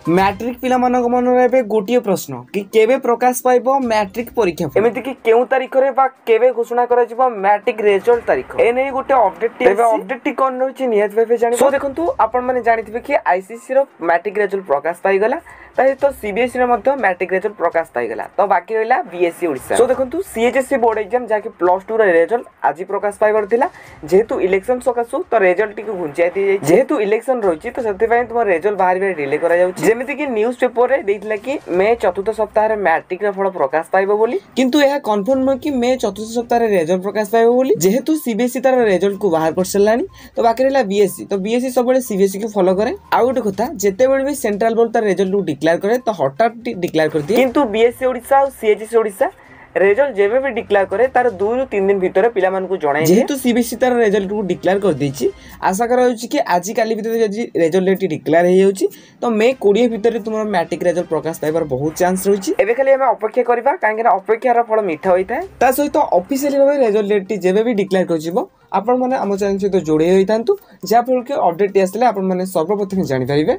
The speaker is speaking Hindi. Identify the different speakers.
Speaker 1: मैट्रिक पिला मन गोटे प्रश्न कि केबे प्रकाश पाइब मैट्रिक परीक्षा एमती कि केउ तारिख रे बा केबे घोषणा करा जिवो मैट्रिक रिजल्ट तारिख ए नै गोटे अपडेट टी कोन रहछि नियत भाबे जानि सो देखंतु आपण माने जानिथिबे कि आईसीसी रो मैट्रिक रिजल्ट प्रकाश पाई गला ताहि तो सीबीएसई रे मध्ये मैट्रिक रिजल्ट प्रकाश पाई गला तो बाकी रहला बीएससी ओडिसा सो देखंतु सीएचएससी बोर्ड एग्जाम जाके +2 रे रिजल्ट आज प्रकाश पाई गरथिला जेहेतु इलेक्शन सकासु तो रिजल्ट टी घुंचाई दि जाय जेहेतु इलेक्शन रहछि तो सेते पय तुम रिजल्ट बाहर बे डिले करा जाउछि जेमिति कि न्यूज़ पेपर रे देथिला कि मे चतुर्थ सप्ताह रे मैट्रिक रे फल प्रकाश पाइबो बोली किंतु यह कन्फर्म न कि मे चतुर्थ सप्ताह रे रिजल्ट प्रकाश पाइबो बोली जेहेतु सीबीएसई तार रिजल्ट को बाहर कर सलानी तो बाकी रहला बीएससी तो बीएससी सब बेले सीबीएसई को फॉलो करे आ गोटे कथा जेते बेले भी सेंट्रल बोर्ड तार रिजल्ट को डिक्लेयर करे तो हठात डिक्लेयर कर दिए किंतु बीएससी ओडिसा और सीएचएससी ओडिसा रिजल्ट जेबे भी डिक्लेयर करे तार 2 ରୁ 3 दिन भितर पिला मान को जणाई जेहेतु सीबीएसई तार रिजल्ट को डिक्लेयर कर देछि आशा करा होछि कि आज काली भितर जदि रिजल्ट डिक्लेयर हे होछि तो मे 20 भितर तुमर मैट्रिक रिजल्ट प्रकाश पाइबार बहुत चांस रहिछि एबे खाली हम अपेक्षा करबा काहे कि अपेक्षार फल मिठा होइता ता सहित ऑफिशियली भाबे रिजल्ट जेबे भी डिक्लेयर कर जिवो आपण माने हम चैनल सहित जोड़े होइतांतु जा फल के अपडेट आसले आपण माने सर्वप्रथम जानि पारिबे।